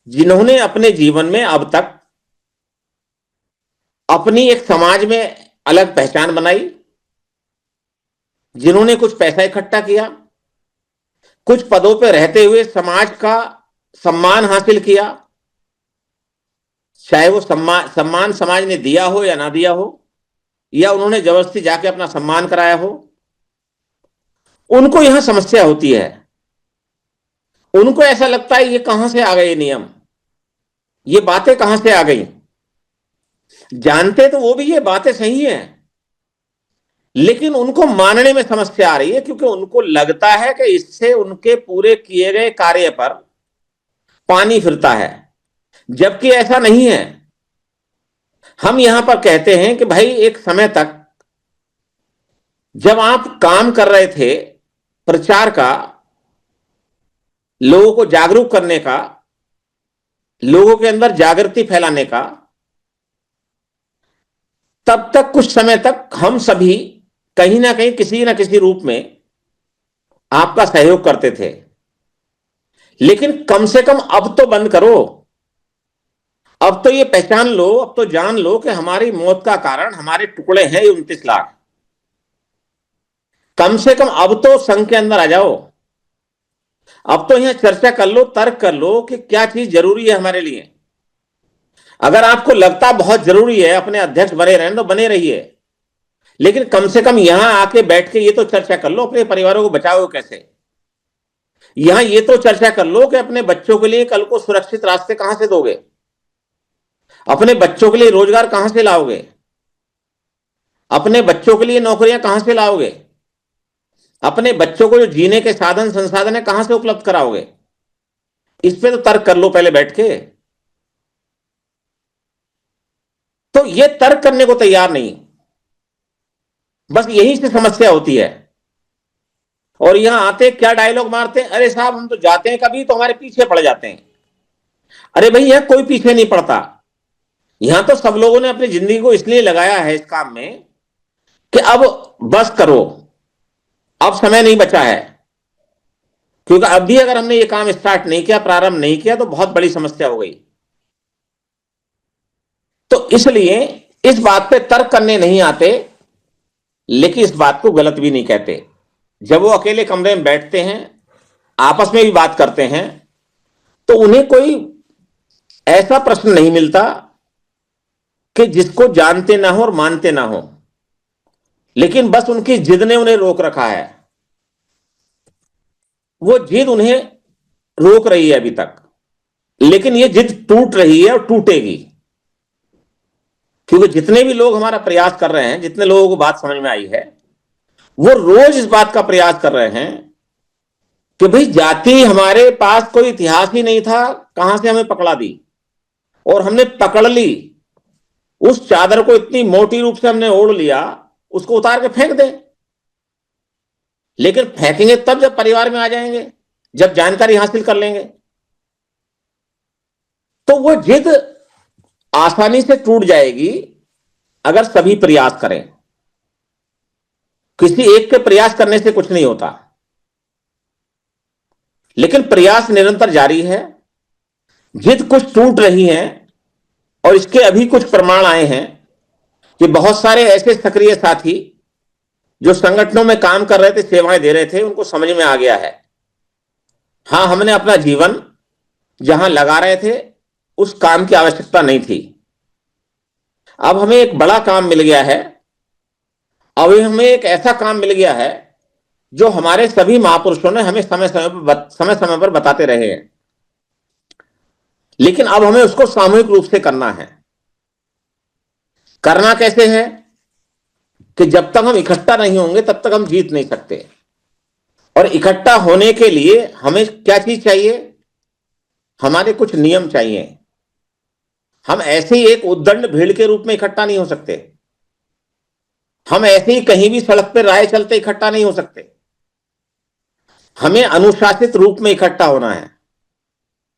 जिन्होंने अपने जीवन में अब तक अपनी एक समाज में अलग पहचान बनाई, जिन्होंने कुछ पैसा इकट्ठा किया, कुछ पदों पर रहते हुए समाज का सम्मान हासिल किया, चाहे वो सम्मान समाज ने दिया हो या ना दिया हो, या उन्होंने जबरदस्ती जाके अपना सम्मान कराया हो, उनको यहां समस्या होती है। उनको ऐसा लगता है ये कहां से आ गए ये नियम, ये बातें कहां से आ गई। जानते तो वो भी ये बातें सही हैं, लेकिन उनको मानने में समस्या आ रही है, क्योंकि उनको लगता है कि इससे उनके पूरे किए गए कार्य पर पानी फिरता है, जबकि ऐसा नहीं है। हम यहां पर कहते हैं कि भाई एक समय तक जब आप काम कर रहे थे प्रचार का, लोगों को जागरूक करने का, लोगों के अंदर जागृति फैलाने का, तब तक कुछ समय तक हम सभी कहीं ना कहीं किसी ना किसी रूप में आपका सहयोग करते थे। लेकिन कम से कम अब तो बंद करो, अब तो ये पहचान लो, अब तो जान लो कि हमारी मौत का कारण हमारे टुकड़े हैं 29 लाख। कम से कम अब तो संघ के अंदर आ जाओ, अब तो यहां चर्चा कर लो, तर्क कर लो कि क्या चीज जरूरी है हमारे लिए। अगर आपको लगता बहुत जरूरी है अपने अध्यक्ष बने रहने तो बने रहिए, लेकिन कम से कम यहां आके बैठ के ये तो चर्चा कर लो अपने परिवारों को बचाओ कैसे। यहां ये तो चर्चा कर लो कि अपने बच्चों के लिए कल को सुरक्षित रास्ते कहां से दोगे, अपने बच्चों के लिए रोजगार कहां से लाओगे, अपने बच्चों के लिए नौकरियां कहां से लाओगे, अपने बच्चों को जो जीने के साधन संसाधन है कहां से उपलब्ध कराओगे। इस पे तो तर्क कर लो पहले बैठ के। तो ये तर्क करने को तैयार नहीं, बस यही से समस्या होती है। और यहां आते क्या डायलॉग मारते हैं, अरे साहब हम तो जाते हैं कभी तो हमारे पीछे पड़ जाते हैं। अरे भाई यहां कोई पीछे नहीं पड़ता, यहां तो सब लोगों ने अपनी जिंदगी को इसलिए लगाया है इस काम में कि अब बस करो, अब समय नहीं बचा है। क्योंकि अभी अगर हमने ये काम स्टार्ट नहीं किया, प्रारंभ नहीं किया, तो बहुत बड़ी समस्या हो गई। तो इसलिए इस बात पे तर्क करने नहीं आते, लेकिन इस बात को गलत भी नहीं कहते। जब वो अकेले कमरे में बैठते हैं, आपस में भी बात करते हैं, तो उन्हें कोई ऐसा प्रश्न नहीं मिलता कि जिसको जानते ना हो और मानते ना हो, लेकिन बस उनकी जिद ने उन्हें रोक रखा है। वो जिद उन्हें रोक रही है अभी तक, लेकिन ये जिद टूट रही है और टूटेगी। क्योंकि जितने भी लोग हमारा प्रयास कर रहे हैं, जितने लोगों को बात समझ में आई है, वो रोज इस बात का प्रयास कर रहे हैं कि भाई जाति हमारे पास कोई इतिहास ही नहीं था, कहां से हमें पकड़ा दी। और हमने पकड़ ली, उस चादर को इतनी मोटी रूप से हमने ओढ़ लिया, उसको उतार के फेंक दें। लेकिन फेंकेंगे तब जब परिवार में आ जाएंगे, जब जानकारी हासिल कर लेंगे। तो वो जिद आसानी से टूट जाएगी अगर सभी प्रयास करें। किसी एक के प्रयास करने से कुछ नहीं होता, लेकिन प्रयास निरंतर जारी है। जिद कुछ टूट रही है, और इसके अभी कुछ प्रमाण आए हैं कि बहुत सारे ऐसे सक्रिय साथी जो संगठनों में काम कर रहे थे, सेवाएं दे रहे थे, उनको समझ में आ गया है, हां, हमने अपना जीवन जहां लगा रहे थे उस काम की आवश्यकता नहीं थी। अब हमें एक बड़ा काम मिल गया है, अब हमें एक ऐसा काम मिल गया है जो हमारे सभी महापुरुषों ने हमें समय समय पर बताते रहे हैं। लेकिन अब हमें उसको सामूहिक रूप से करना है। करना कैसे है कि जब तक हम इकट्ठा नहीं होंगे तब तक हम जीत नहीं सकते। और इकट्ठा होने के लिए हमें क्या चीज चाहिए? हमारे कुछ नियम चाहिए। हम ऐसे ही एक उद्दंड भीड़ के रूप में इकट्ठा नहीं हो सकते। हम ऐसे ही कहीं भी सड़क पर राह चलते इकट्ठा नहीं हो सकते। हमें अनुशासित रूप में इकट्ठा होना है।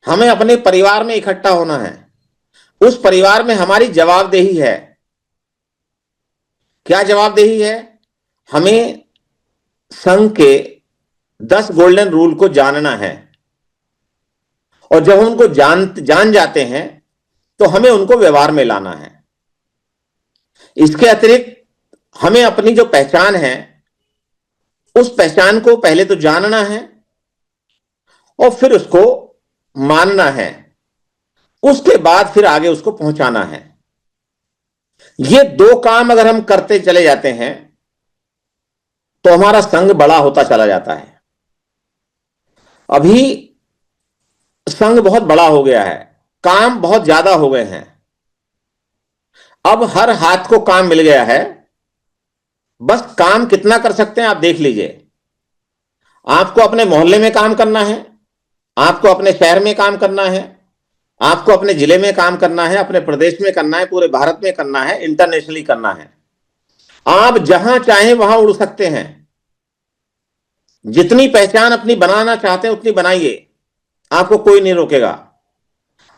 हमें अपने परिवार में इकट्ठा होना है। उस परिवार में हमारी जवाबदेही है। क्या जवाबदेही है? हमें संघ के 10 गोल्डन रूल को जानना है, और जब हम उनको जान जाते हैं तो हमें उनको व्यवहार में लाना है। इसके अतिरिक्त हमें अपनी जो पहचान है उस पहचान को पहले तो जानना है और फिर उसको मानना है, उसके बाद फिर आगे उसको पहुंचाना है। ये दो काम अगर हम करते चले जाते हैं तो हमारा संघ बड़ा होता चला जाता है। अभी संघ बहुत बड़ा हो गया है, काम बहुत ज्यादा हो गए हैं। अब हर हाथ को काम मिल गया है, बस काम कितना कर सकते हैं आप देख लीजिए। आपको अपने मोहल्ले में काम करना है, आपको अपने शहर में काम करना है, आपको अपने जिले में काम करना है, अपने प्रदेश में करना है, पूरे भारत में करना है, इंटरनेशनली करना है। आप जहां चाहें वहां उड़ सकते हैं। जितनी पहचान अपनी बनाना चाहते हैं उतनी बनाइए, आपको कोई नहीं रोकेगा।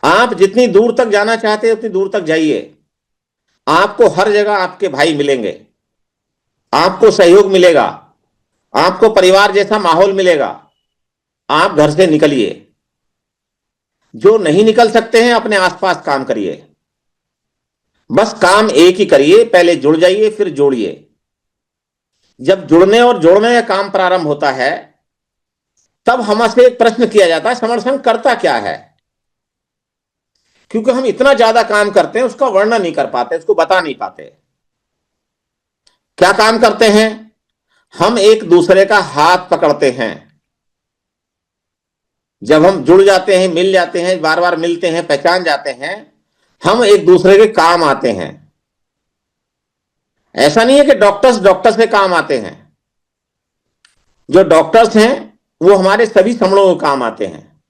आप जितनी दूर तक जाना चाहते हैं उतनी दूर तक जाइए। आपको हर जगह आपके भाई मिलेंगे, आपको सहयोग मिलेगा, आपको परिवार जैसा माहौल मिलेगा। आप घर से निकलिए। जो नहीं निकल सकते हैं अपने आसपास काम करिए। बस काम एक ही करिए, पहले जुड़ जाइए फिर जोड़िए। जब जुड़ने और जोड़ने का काम प्रारंभ होता है तब हमसे एक प्रश्न किया जाता है, समर्थन करता क्या है? क्योंकि हम इतना ज्यादा काम करते हैं उसका वर्णन नहीं कर पाते, उसको बता नहीं पाते। क्या काम करते हैं? हम एक दूसरे का हाथ पकड़ते हैं। जब हम जुड़ जाते हैं, मिल जाते हैं, बार बार मिलते हैं, पहचान जाते हैं, हम एक दूसरे के काम आते हैं। ऐसा नहीं है कि डॉक्टर्स के काम आते हैं। जो डॉक्टर्स हैं वो हमारे सभी समूहों के काम आते हैं।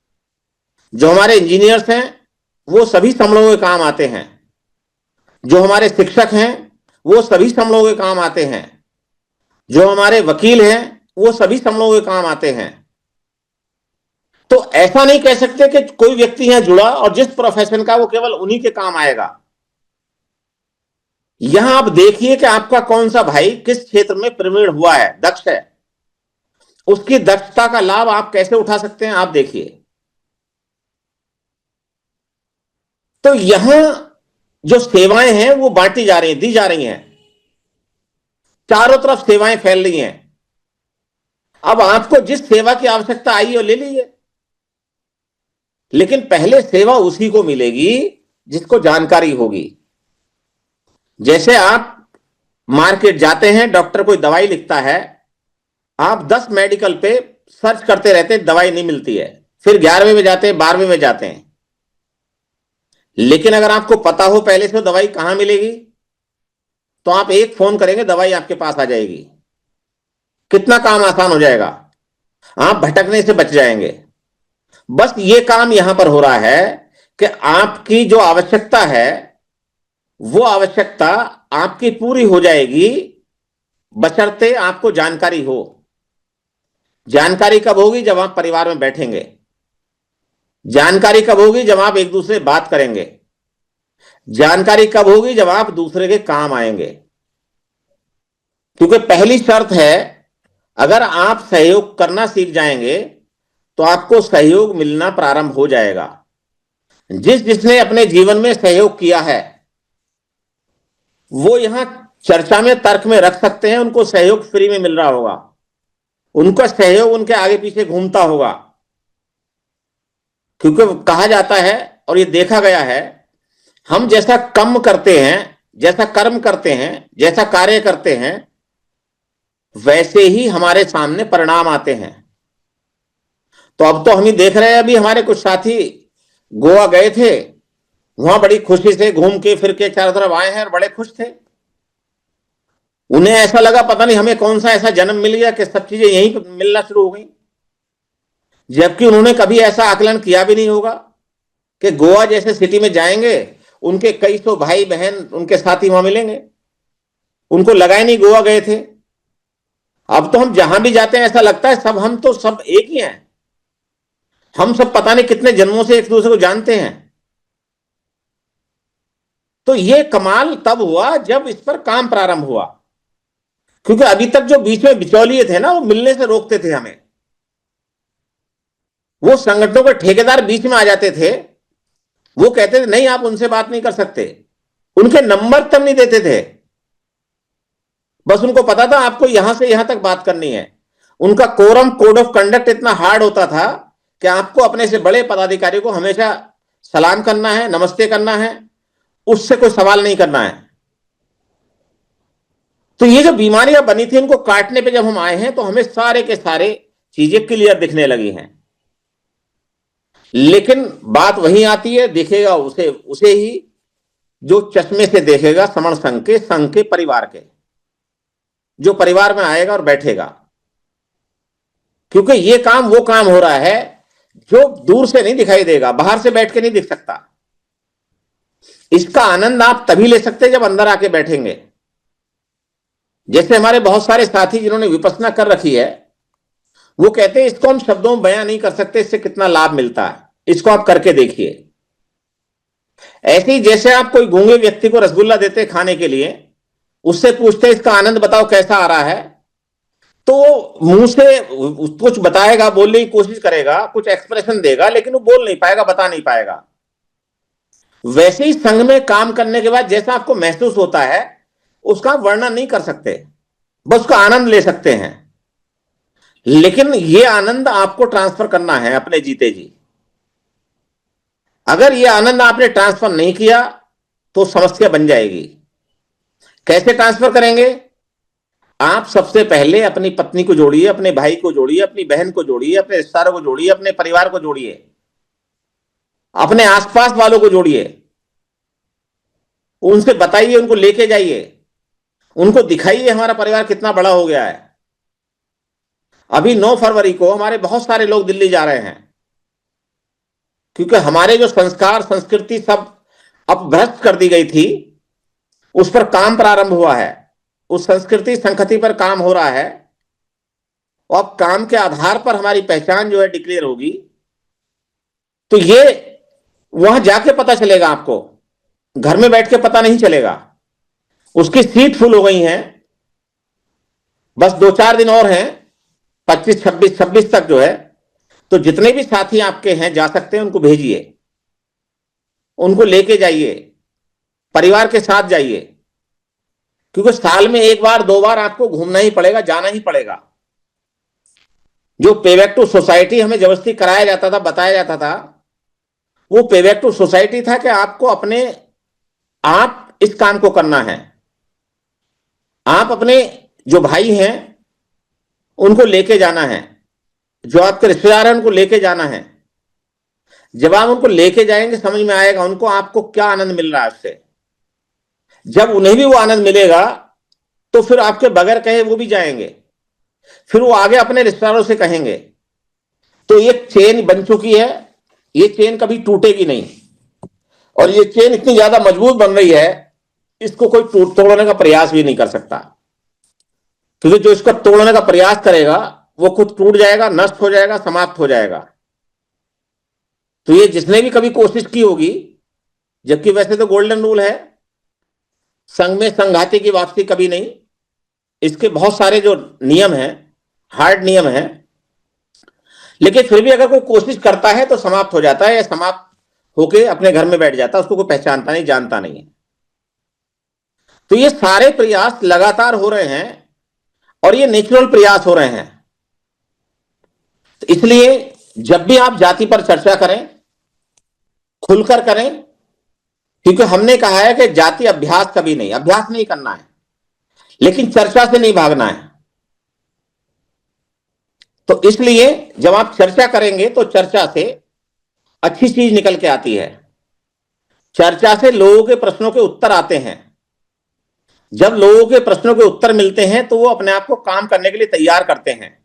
जो हमारे इंजीनियर्स हैं वो सभी समूहों के काम आते हैं। जो हमारे शिक्षक हैं वो सभी समूहों के काम आते हैं। जो हमारे वकील हैं वो सभी समूहों के काम आते हैं। तो ऐसा नहीं कह सकते कि कोई व्यक्ति यहां जुड़ा और जिस प्रोफेशन का वो केवल उन्हीं के काम आएगा। यहां आप देखिए कि आपका कौन सा भाई किस क्षेत्र में प्रवीण हुआ है, दक्ष है, उसकी दक्षता का लाभ आप कैसे उठा सकते हैं, आप देखिए। तो यहां जो सेवाएं हैं वो बांटी जा रही हैं, दी जा रही हैं। चारों तरफ सेवाएं फैल रही हैं। अब आपको जिस सेवा की आवश्यकता आई है ले लीजिए, लेकिन पहले सेवा उसी को मिलेगी जिसको जानकारी होगी। जैसे आप मार्केट जाते हैं, डॉक्टर कोई दवाई लिखता है, आप 10 मेडिकल पे सर्च करते रहते हैं, दवाई नहीं मिलती है, फिर 11वें में जाते हैं, 12वें में जाते हैं। लेकिन अगर आपको पता हो पहले से दवाई कहां मिलेगी तो आप एक फोन करेंगे, दवाई आपके पास आ जाएगी। कितना काम आसान हो जाएगा, आप भटकने से बच जाएंगे। बस ये काम यहां पर हो रहा है कि आपकी जो आवश्यकता है वो आवश्यकता आपकी पूरी हो जाएगी, बशर्ते आपको जानकारी हो। जानकारी कब होगी? जब आप परिवार में बैठेंगे। जानकारी कब होगी? जब आप एक दूसरे से बात करेंगे। जानकारी कब होगी? जब आप दूसरे के काम आएंगे। क्योंकि पहली शर्त है, अगर आप सहयोग करना सीख जाएंगे तो आपको सहयोग मिलना प्रारंभ हो जाएगा। जिसने अपने जीवन में सहयोग किया है वो यहां चर्चा में, तर्क में रख सकते हैं, उनको सहयोग फ्री में मिल रहा होगा, उनका सहयोग उनके आगे पीछे घूमता होगा। क्योंकि कहा जाता है और ये देखा गया है, हम जैसा कर्म करते हैं, जैसा कर्म करते हैं, जैसा कार्य करते हैं, वैसे ही हमारे सामने परिणाम आते हैं। तो अब तो हम ही देख रहे हैं, अभी हमारे कुछ साथी गोवा गए थे, वहां बड़ी खुशी से घूम के फिर के चारों तरफ आए हैं और बड़े खुश थे। उन्हें ऐसा लगा पता नहीं हमें कौन सा ऐसा जन्म मिल गया कि सब चीजें यहीं मिलना शुरू हो गई, जबकि उन्होंने कभी ऐसा आकलन किया भी नहीं होगा कि गोवा जैसे सिटी में जाएंगे, उनके कई सौ भाई बहन, उनके साथी वहां मिलेंगे। उनको लगा ही नहीं गोवा गए थे। अब तो हम जहां भी जाते हैं ऐसा लगता है सब, हम तो सब एक ही हैं, हम सब पता नहीं कितने जन्मों से एक दूसरे को जानते हैं। तो ये कमाल तब हुआ जब इस पर काम प्रारंभ हुआ, क्योंकि अभी तक जो बीच में बिचौलिए थे ना, वो मिलने से रोकते थे हमें। वो संगठनों के ठेकेदार बीच में आ जाते थे, वो कहते थे नहीं आप उनसे बात नहीं कर सकते, उनके नंबर तक नहीं देते थे। बस उनको पता था आपको यहां से यहां तक बात करनी है। उनका कोरम, कोड ऑफ कंडक्ट इतना हार्ड होता था कि आपको अपने से बड़े पदाधिकारी को हमेशा सलाम करना है, नमस्ते करना है, उससे कोई सवाल नहीं करना है। तो ये जो बीमारियां बनी थी, इनको काटने पे जब हम आए हैं तो हमें सारे के सारे चीजें क्लियर दिखने लगी हैं। लेकिन बात वही आती है, देखेगा उसे उसे ही जो चश्मे से देखेगा समण संघ के परिवार के, जो परिवार में आएगा और बैठेगा। क्योंकि ये काम वो काम हो रहा है जो दूर से नहीं दिखाई देगा, बाहर से बैठ के नहीं दिख सकता। इसका आनंद आप तभी ले सकते जब अंदर आके बैठेंगे। जैसे हमारे बहुत सारे साथी जिन्होंने विपස්සना कर रखी है, वो कहते हैं इसको हम शब्दों में बयां नहीं कर सकते, इससे कितना लाभ मिलता है, इसको आप करके देखिए। ऐसे ही जैसे आप कोई गूंगे व्यक्ति को रसगुल्ला देते खाने के लिए, उससे पूछते इसका आनंद बताओ कैसा आ रहा है, तो मुंह से कुछ बताएगा, बोलने की कोशिश करेगा, कुछ एक्सप्रेशन देगा, लेकिन वो बोल नहीं पाएगा, बता नहीं पाएगा। वैसे ही संघ में काम करने के बाद जैसा आपको महसूस होता है उसका वर्णन नहीं कर सकते, बस उसका आनंद ले सकते हैं। लेकिन यह आनंद आपको ट्रांसफर करना है अपने जीते जी। अगर यह आनंद आपने ट्रांसफर नहीं किया तो समस्या बन जाएगी। कैसे ट्रांसफर करेंगे? आप सबसे पहले अपनी पत्नी को जोड़िए, अपने भाई को जोड़िए, अपनी बहन को जोड़िए, अपने रिश्तेदारों को जोड़िए, अपने परिवार को जोड़िए, अपने आसपास वालों को जोड़िए, उनसे बताइए, उनको लेके जाइए, उनको दिखाइए हमारा परिवार कितना बड़ा हो गया है। अभी 9 फरवरी को हमारे बहुत सारे लोग दिल्ली जा रहे हैं, क्योंकि हमारे जो संस्कार संस्कृति सब अपभ्रष्ट कर दी गई थी, उस पर काम प्रारंभ हुआ है, उस संस्कृति संस्कृति पर काम हो रहा है। और अब काम के आधार पर हमारी पहचान जो है डिक्लेयर होगी। तो ये वहां जाके पता चलेगा, आपको घर में बैठ के पता नहीं चलेगा। उसकी सीट फुल हो गई हैं, बस 2-4 दिन और हैं, 25, 26 तक जो है। तो जितने भी साथी आपके हैं जा सकते हैं, उनको भेजिए, उनको लेके जाइए, परिवार के साथ जाइए, क्योंकि साल में 1 बार 2 बार आपको घूमना ही पड़ेगा, जाना ही पड़ेगा। जो पे बैक टू सोसाइटी हमें जबरदस्ती कराया जाता था, बताया जाता था, वो पे बैक टू सोसाइटी था कि आपको अपने आप इस काम को करना है। आप अपने जो भाई हैं उनको लेके जाना है, जो आपके रिश्तेदार हैं उनको लेके जाना है। जब आप उनको लेके जाएंगे समझ में आएगा उनको आपको क्या आनंद मिल रहा है उससे। जब उन्हें भी वो आनंद मिलेगा तो फिर आपके बगैर कहे वो भी जाएंगे, फिर वो आगे अपने रिश्तेदारों से कहेंगे। तो ये चेन बन चुकी है, ये चेन कभी टूटेगी नहीं। और ये चेन इतनी ज्यादा मजबूत बन रही है, इसको कोई तोड़ने का प्रयास भी नहीं कर सकता, क्योंकि जो इसको तोड़ने का प्रयास करेगा वो खुद टूट जाएगा, नष्ट हो जाएगा, समाप्त हो जाएगा। तो ये जिसने भी कभी कोशिश की होगी, जबकि वैसे तो गोल्डन रूल है, संघ में संघाती की वापसी कभी नहीं, इसके बहुत सारे जो नियम हैं, हार्ड नियम हैं, लेकिन फिर भी अगर कोई कोशिश करता है तो समाप्त हो जाता है, या समाप्त होके अपने घर में बैठ जाता है, उसको कोई पहचानता नहीं, जानता नहीं है। तो ये सारे प्रयास लगातार हो रहे हैं और ये नेचुरल प्रयास हो रहे हैं। तो इसलिए जब भी आप जाति पर चर्चा करें, खुलकर करें, क्योंकि हमने कहा है कि जाति अभ्यास कभी नहीं, अभ्यास नहीं करना है, लेकिन चर्चा से नहीं भागना है। तो इसलिए जब आप चर्चा करेंगे तो चर्चा से अच्छी चीज निकल के आती है, चर्चा से लोगों के प्रश्नों के उत्तर आते हैं। जब लोगों के प्रश्नों के उत्तर मिलते हैं तो वो अपने आप को काम करने के लिए तैयार करते हैं।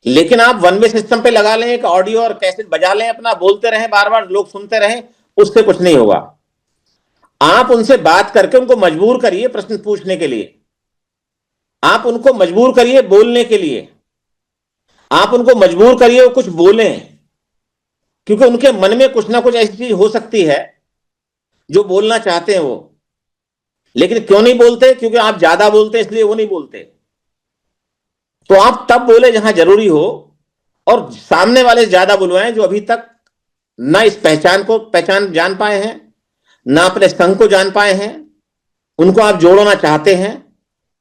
लेकिन आप वन वे सिस्टम पे लगा लें, एक ऑडियो और कैसेट बजा लें, अपना बोलते रहें, बार बार लोग सुनते रहें, उससे कुछ नहीं होगा। आप उनसे बात करके उनको मजबूर करिए प्रश्न पूछने के लिए, आप उनको मजबूर करिए बोलने के लिए, आप उनको मजबूर करिए वो कुछ बोलें, क्योंकि उनके मन में कुछ ना कुछ ऐसी चीज हो सकती है जो बोलना चाहते हैं वो, लेकिन क्यों नहीं बोलते? क्योंकि आप ज्यादा बोलते हैं, इसलिए वो नहीं बोलते। तो आप तब बोले जहां जरूरी हो, और सामने वाले ज्यादा बुलवाएं जो अभी तक ना इस पहचान जान पाए हैं, ना अपने संघ को जान पाए हैं, उनको आप जोड़ना चाहते हैं।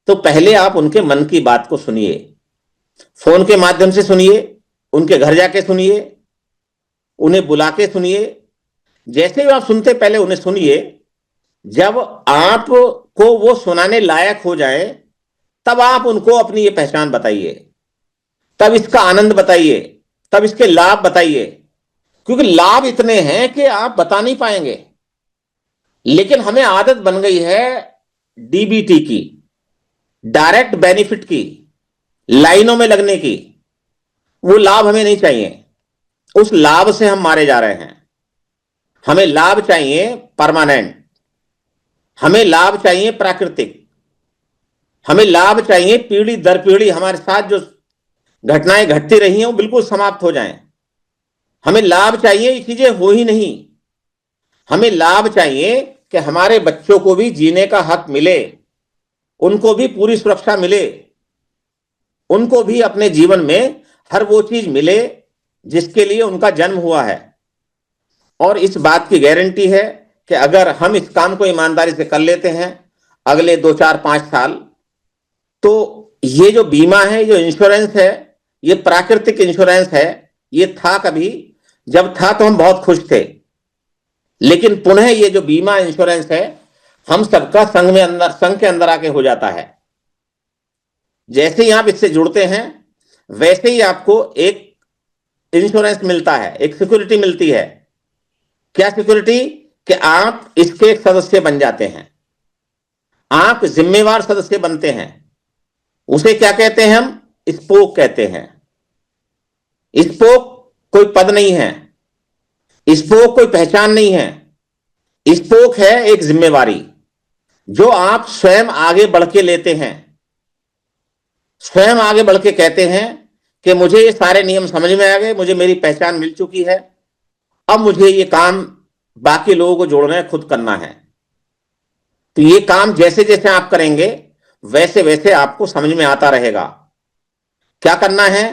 तो पहले आप उनके मन की बात को सुनिए, फोन के माध्यम से सुनिए, उनके घर जाके सुनिए, उन्हें बुला के सुनिए। जैसे ही आप सुनते पहले उन्हें सुनिए, जब आपको वो सुनाने लायक हो जाए तब आप उनको अपनी ये पहचान बताइए, तब इसका आनंद बताइए, तब इसके लाभ बताइए, क्योंकि लाभ इतने हैं कि आप बता नहीं पाएंगे। लेकिन हमें आदत बन गई है डीबीटी की, डायरेक्ट बेनिफिट की, लाइनों में लगने की। वो लाभ हमें नहीं चाहिए, उस लाभ से हम मारे जा रहे हैं। हमें लाभ चाहिए परमानेंट, हमें लाभ चाहिए प्राकृतिक, हमें लाभ चाहिए पीढ़ी दर पीढ़ी हमारे साथ जो घटनाएं घटती रही हैं वो बिल्कुल समाप्त हो जाएं। हमें लाभ चाहिए ये चीजें हो ही नहीं, हमें लाभ चाहिए कि हमारे बच्चों को भी जीने का हक मिले, उनको भी पूरी सुरक्षा मिले, उनको भी अपने जीवन में हर वो चीज मिले जिसके लिए उनका जन्म हुआ है। और इस बात की गारंटी है कि अगर हम इस काम को ईमानदारी से कर लेते हैं अगले 2 4 5 साल, तो ये जो बीमा है, जो इंश्योरेंस है, ये प्राकृतिक इंश्योरेंस है। ये था कभी, जब था तो हम बहुत खुश थे, लेकिन पुनः ये जो बीमा इंश्योरेंस है हम सबका संघ के अंदर आके हो जाता है। जैसे ही आप इससे जुड़ते हैं वैसे ही आपको एक इंश्योरेंस मिलता है, एक सिक्योरिटी मिलती है। क्या सिक्योरिटी? कि आप इसके एक सदस्य बन जाते हैं, आप जिम्मेवार सदस्य बनते हैं। उसे क्या कहते हैं? हम स्पोक कहते हैं। स्पोक कोई पद नहीं है, स्पोक कोई पहचान नहीं है, स्पोक है एक जिम्मेवारी जो आप स्वयं आगे बढ़ के लेते हैं, स्वयं आगे बढ़ के कहते हैं कि मुझे ये सारे नियम समझ में आ गए, मुझे मेरी पहचान मिल चुकी है, अब मुझे ये काम बाकी लोगों को जोड़ना है, खुद करना है। तो ये काम जैसे जैसे आप करेंगे वैसे वैसे आपको समझ में आता रहेगा। क्या करना है?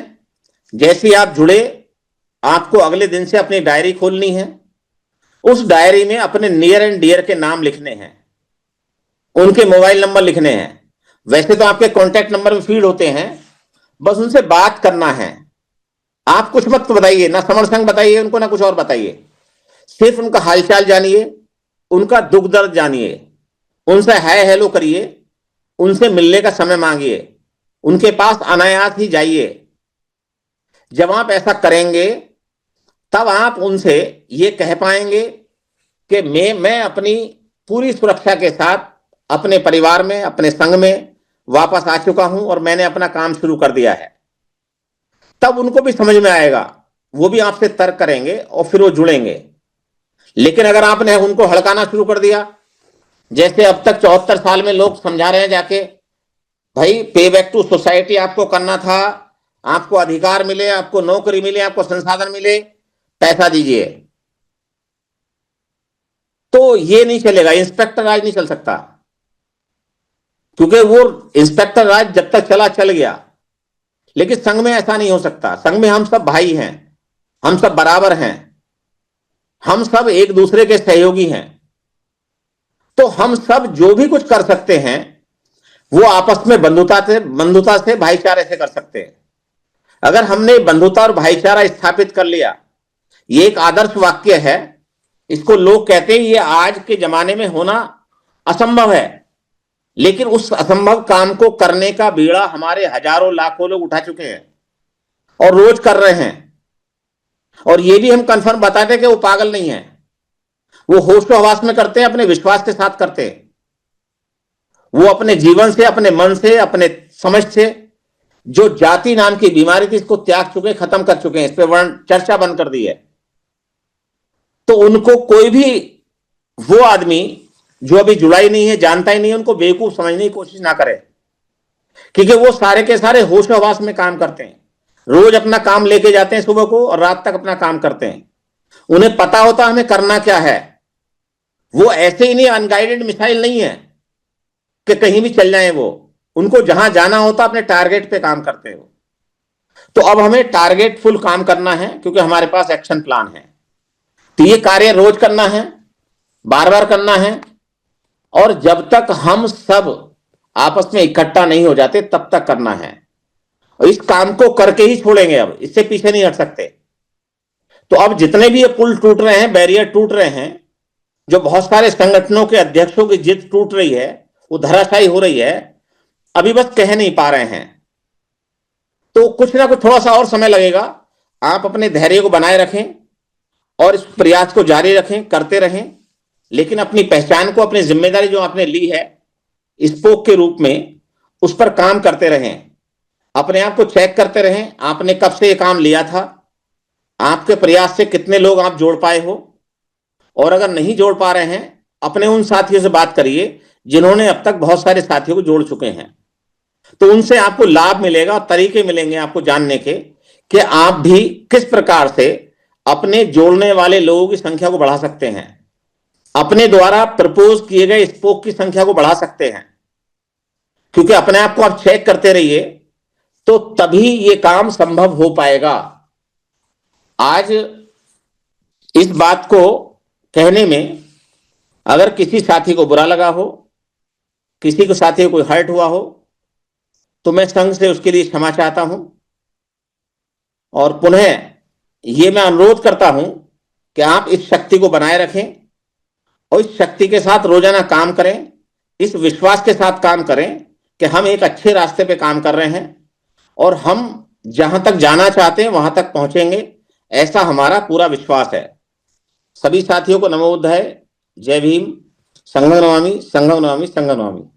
जैसे ही आप जुड़े, आपको अगले दिन से अपनी डायरी खोलनी है, उस डायरी में अपने नियर एंड डियर के नाम लिखने हैं, उनके मोबाइल नंबर लिखने हैं। वैसे तो आपके कॉन्टैक्ट नंबर में फीड होते हैं, बस उनसे बात करना है। आप कुछ मत बताइए, ना समर संघ बताइए उनको, ना कुछ और बताइए, सिर्फ उनका हालचाल जानिए, उनका दुख दर्द जानिए, उनसे हाय हेलो करिए, उनसे मिलने का समय मांगिए, उनके पास अनायास ही जाइए। जब आप ऐसा करेंगे तब आप उनसे ये कह पाएंगे कि मैं अपनी पूरी सुरक्षा के साथ अपने परिवार में, अपने संघ में वापस आ चुका हूं और मैंने अपना काम शुरू कर दिया है। तब उनको भी समझ में आएगा, वो भी आपसे तर्क करेंगे और फिर वो जुड़ेंगे। लेकिन अगर आपने उनको हड़काना शुरू कर दिया, जैसे अब तक 74 साल में लोग समझा रहे हैं जाके, भाई पे बैक टू सोसाइटी आपको करना था, आपको अधिकार मिले, आपको नौकरी मिले, आपको संसाधन मिले, पैसा दीजिए, तो ये नहीं चलेगा। इंस्पेक्टर राज नहीं चल सकता, क्योंकि वो इंस्पेक्टर राज जब तक चला चल गया। लेकिन संघ में ऐसा नहीं हो सकता। संघ में हम सब भाई हैं, हम सब बराबर हैं, हम सब एक दूसरे के सहयोगी हैं। तो हम सब जो भी कुछ कर सकते हैं वो आपस में बंधुता से भाईचारे से कर सकते हैं। अगर हमने बंधुता और भाईचारा स्थापित कर लिया, ये एक आदर्श वाक्य है, इसको लोग कहते हैं ये आज के जमाने में होना असंभव है, लेकिन उस असंभव काम को करने का बीड़ा हमारे हजारों लाखों लोग उठा चुके हैं और रोज कर रहे हैं। और ये भी हम कंफर्म बताते हैं कि वो पागल नहीं है, वो होशो हवास में करते हैं, अपने विश्वास के साथ करते हैं। वो अपने जीवन से, अपने मन से, अपने समझ से जो जाति नाम की बीमारी थी इसको त्याग चुके, खत्म कर चुके हैं, इस पर चर्चा बंद कर दी है। तो उनको कोई भी वो आदमी जो अभी जुड़ा ही नहीं है, जानता ही नहीं है, उनको बेवकूफ समझने की कोशिश ना करे, क्योंकि वो सारे के सारे होशो हवास में काम करते हैं। रोज अपना काम लेके जाते हैं सुबह को और रात तक अपना काम करते हैं। उन्हें पता होता हमें करना क्या है। वो ऐसे ही नहीं, अनगाइडेड मिसाइल नहीं है कि कहीं भी चल जाए। वो उनको जहां जाना होता अपने टारगेट पे काम करते हैं। तो अब हमें टारगेट फुल काम करना है, क्योंकि हमारे पास एक्शन प्लान है। तो ये कार्य रोज करना है, बार बार करना है, और जब तक हम सब आपस में इकट्ठा नहीं हो जाते तब तक करना है। और इस काम को करके ही छोड़ेंगे, अब इससे पीछे नहीं हट सकते। तो अब जितने भी ये पुल टूट रहे हैं, बैरियर टूट रहे हैं, जो बहुत सारे संगठनों के अध्यक्षों की जिद टूट रही है, वो धराशायी हो रही है, अभी बस कह नहीं पा रहे हैं। तो कुछ ना कुछ थोड़ा सा और समय लगेगा। आप अपने धैर्य को बनाए रखें और इस प्रयास को जारी रखें, करते रहें, लेकिन अपनी पहचान को, अपनी जिम्मेदारी जो आपने ली है स्पोक के रूप में, उस पर काम करते रहें। अपने आप को चेक करते रहें, आपने कब से ये काम लिया था, आपके प्रयास से कितने लोग आप जोड़ पाए हो। और अगर नहीं जोड़ पा रहे हैं, अपने उन साथियों से बात करिए जिन्होंने अब तक बहुत सारे साथियों को जोड़ चुके हैं। तो उनसे आपको लाभ मिलेगा, तरीके मिलेंगे आपको जानने के कि आप भी किस प्रकार से अपने जोड़ने वाले लोगों की संख्या को बढ़ा सकते हैं, अपने द्वारा प्रपोज किए गए स्पोक की संख्या को बढ़ा सकते हैं। क्योंकि अपने आप को आप चेक करते रहिए, तो तभी ये काम संभव हो पाएगा। आज इस बात को कहने में अगर किसी साथी को बुरा लगा हो, किसी को साथी को कोई हर्ट हुआ हो, तो मैं संघ से उसके लिए क्षमा चाहता हूं। और पुनः ये मैं अनुरोध करता हूं कि आप इस शक्ति को बनाए रखें और इस शक्ति के साथ रोजाना काम करें, इस विश्वास के साथ काम करें कि हम एक अच्छे रास्ते पे काम कर रहे हैं और हम जहां तक जाना चाहते हैं वहां तक पहुंचेंगे, ऐसा हमारा पूरा विश्वास है। सभी साथियों को नमो बुद्धाय, जय भीम, संघं नमामि, संघं नमामि, संघं नमामि।